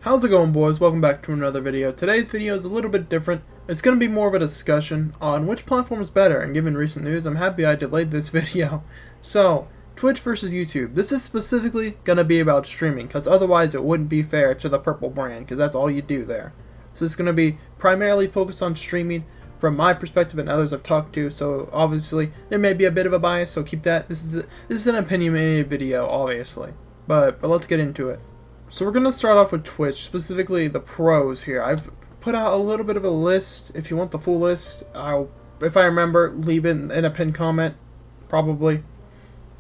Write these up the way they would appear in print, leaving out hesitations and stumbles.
How's it going, boys? Welcome back to another video. Today's video is a little bit different. It's going to be more of a discussion on which platform is better, and given recent news, I'm happy I delayed this video. So, Twitch versus YouTube. This is specifically going to be about streaming, because otherwise it wouldn't be fair to the purple brand, because that's all you do there. So it's going to be primarily focused on streaming from my perspective and others I've talked to, so obviously there may be a bit of a bias, so keep that. This is an opinionated video, obviously. But let's get into it. So we're going to start off with Twitch, specifically the pros here. I've put out a little bit of a list. If you want the full list, if I remember, leave it in a pinned comment, probably.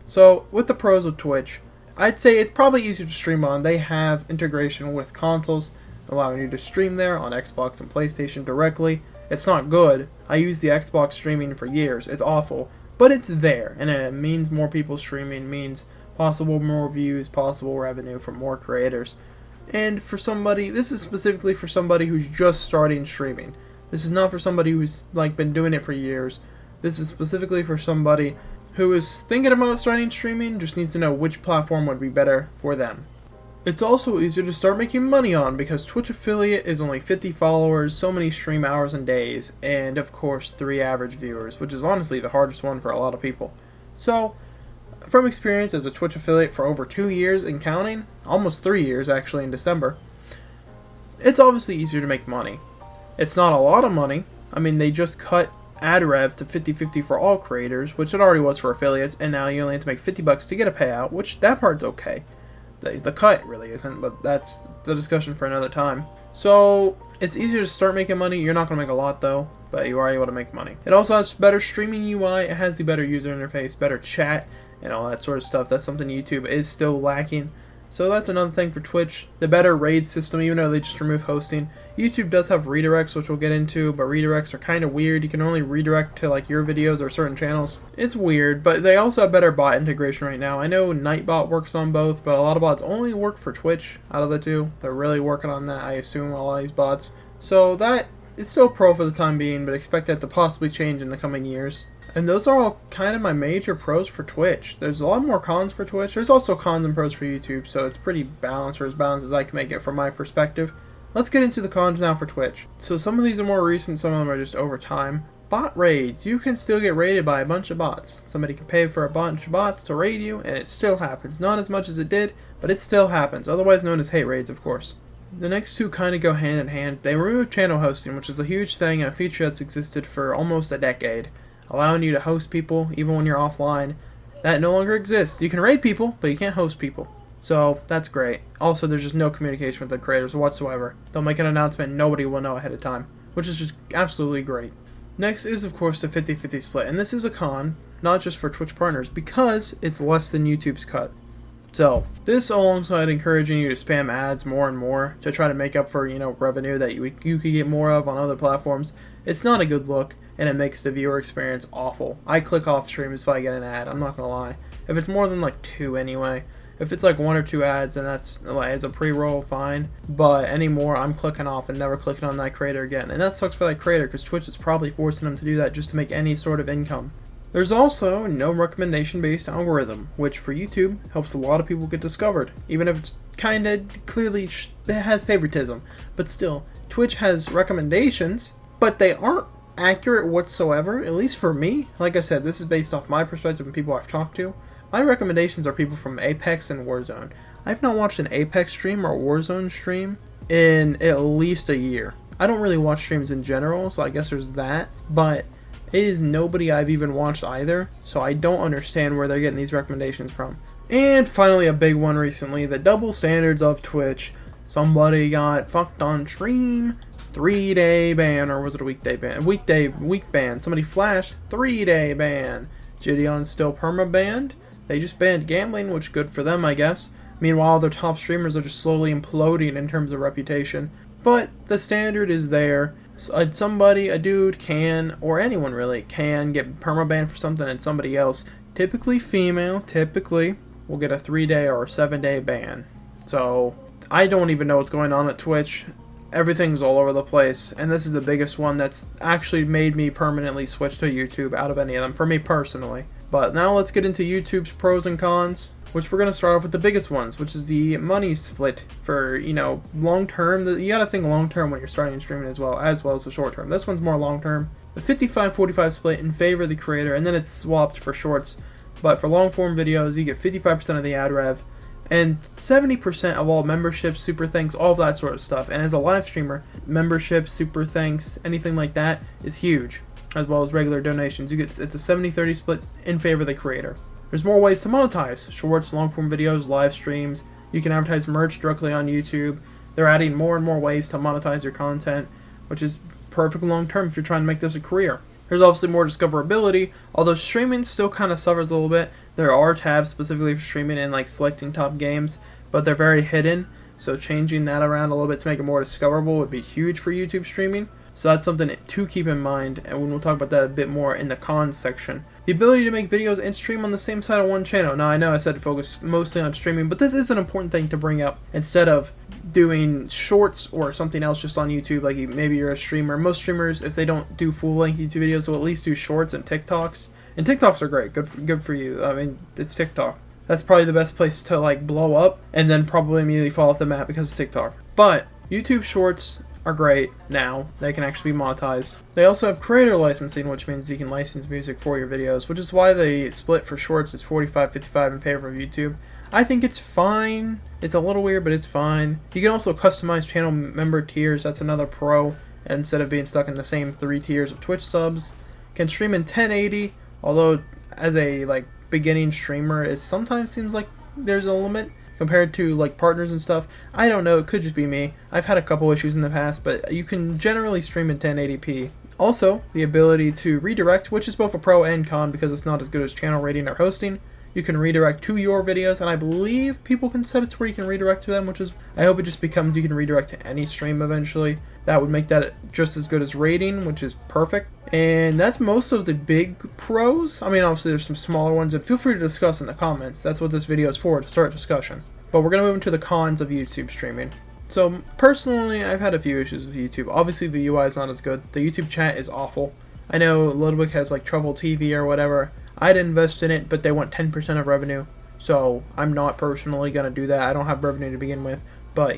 So with the pros of Twitch, I'd say it's probably easier to stream on. They have integration with consoles, allowing you to stream there on Xbox and PlayStation directly. It's not good. I used the Xbox streaming for years. It's awful, but it's there, and it means more people streaming means possible more views, possible revenue from more creators. And for somebody, this is specifically for somebody who's just starting streaming. This is not for somebody who's been doing it for years. This is specifically for somebody who is thinking about starting streaming, just needs to know which platform would be better for them. It's also easier to start making money on because Twitch affiliate is only 50 followers, so many stream hours and days, and of course 3 average viewers, which is honestly the hardest one for a lot of people. So, from experience as a Twitch affiliate for over 2 years and counting, almost 3 years actually in December, it's obviously easier to make money. It's not a lot of money. I mean, they just cut ad rev to 50-50 for all creators, which it already was for affiliates, and now you only have to make $50 to get a payout, which that part's okay. The cut really isn't, but that's the discussion for another time. So it's easier to start making money. You're not going to make a lot though, but you are able to make money. It also has better streaming UI. It has the better user interface, better chat, and all that sort of stuff. That's something YouTube is still lacking. So that's another thing for Twitch. The better raid system, even though they just removed hosting. YouTube does have redirects, which we'll get into, but redirects are kind of weird. You can only redirect to your videos or certain channels. It's weird, but they also have better bot integration right now. I know Nightbot works on both, but a lot of bots only work for Twitch out of the two. They're really working on that, I assume, a lot of these bots. So that is still pro for the time being, but expect that to possibly change in the coming years. And those are all kind of my major pros for Twitch. There's a lot more cons for Twitch. There's also cons and pros for YouTube, so it's pretty balanced, or as balanced as I can make it from my perspective. Let's get into the cons now for Twitch. So some of these are more recent, some of them are just over time. Bot raids. You can still get raided by a bunch of bots. Somebody can pay for a bunch of bots to raid you, and it still happens. Not as much as it did, but it still happens. Otherwise known as hate raids, of course. The next two kind of go hand in hand. They removed channel hosting, which is a huge thing and a feature that's existed for almost a decade, allowing you to host people even when you're offline. That no longer exists. You can raid people, but you can't host people. So that's great. Also, there's just no communication with the creators whatsoever. They'll make an announcement and nobody will know ahead of time, which is just absolutely great. Next is, of course, the 50-50 split, and this is a con, not just for Twitch partners, because it's less than YouTube's cut. So, this alongside encouraging you to spam ads more and more to try to make up for, revenue that you could get more of on other platforms, it's not a good look, and it makes the viewer experience awful. I click off streams if I get an ad, I'm not gonna lie. If it's more than 2 anyway. If it's 1 or 2 ads, then that's as a pre-roll, fine. But anymore, I'm clicking off and never clicking on that creator again. And that sucks for that creator, because Twitch is probably forcing them to do that just to make any sort of income. There's also no recommendation-based algorithm, which for YouTube helps a lot of people get discovered, even if it's kinda clearly has favoritism. But still, Twitch has recommendations, but they aren't accurate whatsoever, at least for me. Like I said, this is based off my perspective and people I've talked to. My recommendations are people from Apex and Warzone. I've not watched an Apex stream or a Warzone stream in at least a year. I don't really watch streams in general, so I guess there's that, but it is nobody I've even watched either, so I don't understand where they're getting these recommendations from. And finally, a big one recently, the double standards of Twitch. Somebody got fucked on stream, 3-day ban, or was it a weekday ban? Week ban. Somebody flashed, 3-day ban. Gideon's still perma-banned. They just banned gambling, which good for them, I guess. Meanwhile, their top streamers are just slowly imploding in terms of reputation. But the standard is there. Somebody, a dude can, or anyone really, can get perma-banned for something, and somebody else, typically female, will get a 3-day or 7-day ban. So, I don't even know what's going on at Twitch. Everything's all over the place, and this is the biggest one that's actually made me permanently switch to YouTube out of any of them, for me personally. But now let's get into YouTube's pros and cons. which we're going to start off with the biggest ones, which is the money split for, long term. You got to think long term when you're starting streaming as well as the short term. This one's more long term. The 55-45 split in favor of the creator, and then it's swapped for shorts. But for long form videos, you get 55% of the ad rev, and 70% of all memberships, super thanks, all of that sort of stuff. And as a live streamer, memberships, super thanks, anything like that is huge, as well as regular donations. It's a 70-30 split in favor of the creator. There's more ways to monetize: shorts, long form videos, live streams. You can advertise merch directly on YouTube. They're adding more and more ways to monetize your content, which is perfect long term if you're trying to make this a career. There's obviously more discoverability, although streaming still kind of suffers a little bit. There are tabs specifically for streaming and like selecting top games, but they're very hidden, so changing that around a little bit to make it more discoverable would be huge for YouTube streaming. So that's something to keep in mind, and we'll talk about that a bit more in the cons section. The ability to make videos and stream on the same side of one channel. Now I know I said to focus mostly on streaming, but this is an important thing to bring up. Instead of doing shorts or something else just on YouTube, like maybe you're a streamer. Most streamers, if they don't do full-length YouTube videos, will at least do shorts and TikToks. And TikToks are great, good for you. I mean, it's TikTok. That's probably the best place to like blow up, and then probably immediately fall off the map because of TikTok. But YouTube Shorts are great now. They can actually be monetized. They also have creator licensing, which means you can license music for your videos, which is why the split for shorts is 45-55 in favor of YouTube. I think it's fine. It's a little weird, but it's fine. You can also customize channel member tiers. That's another pro, instead of being stuck in the same 3 tiers of Twitch subs. Can stream in 1080, although as a beginning streamer, it sometimes seems like there's a limit compared to like partners and stuff. I don't know, it could just be me. I've had a couple issues in the past, but you can generally stream in 1080p. Also, the ability to redirect, which is both a pro and con because it's not as good as channel rating or hosting. You can redirect to your videos, and I believe people can set it to where you can redirect to them, which is, I hope it just becomes you can redirect to any stream eventually. That would make that just as good as rating, which is perfect. And that's most of the big pros. I mean, obviously there's some smaller ones, and feel free to discuss in the comments. That's what this video is for, to start discussion. But we're going to move into the cons of YouTube streaming. So personally, I've had a few issues with YouTube. Obviously the UI is not as good. The YouTube chat is awful. I know Littlebig has like Trouble TV or whatever. I'd invest in it, but they want 10% of revenue. So I'm not personally going to do that. I don't have revenue to begin with, but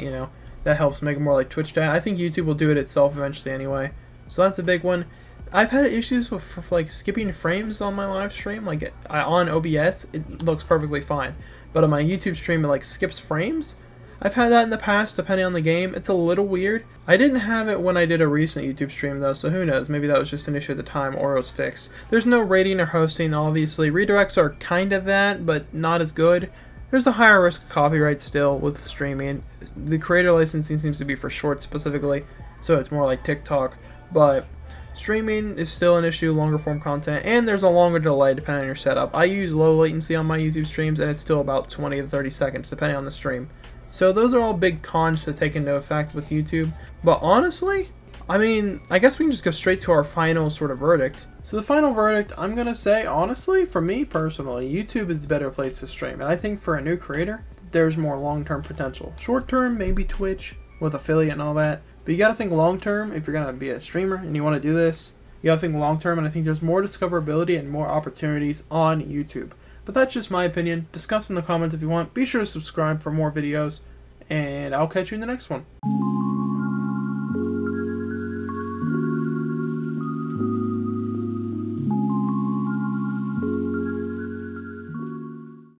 that helps make it more like Twitch chat. I think YouTube will do it itself eventually anyway. So that's a big one. I've had issues with like skipping frames on my live stream. Like on OBS, it looks perfectly fine, but on my YouTube stream it like skips frames. I've had that in the past, depending on the game. It's a little weird. I didn't have it when I did a recent YouTube stream though, so who knows, maybe that was just an issue at the time or it was fixed. There's no rating or hosting, obviously. Redirects are kind of that, but not as good. There's a higher risk of copyright still with streaming. The creator licensing seems to be for shorts specifically, so it's more like TikTok, but streaming is still an issue, longer form content, and there's a longer delay depending on your setup. I use low latency on my YouTube streams, and it's still about 20 to 30 seconds depending on the stream. So those are all big cons to take into effect with YouTube. But honestly, I mean, I guess we can just go straight to our final sort of verdict. So the final verdict, I'm going to say, honestly, for me personally, YouTube is the better place to stream. And I think for a new creator, there's more long-term potential. Short-term, maybe Twitch with affiliate and all that. But you got to think long-term if you're going to be a streamer and you want to do this. You got to think long-term, and I think there's more discoverability and more opportunities on YouTube. But that's just my opinion. Discuss in the comments if you want. Be sure to subscribe for more videos, and I'll catch you in the next one.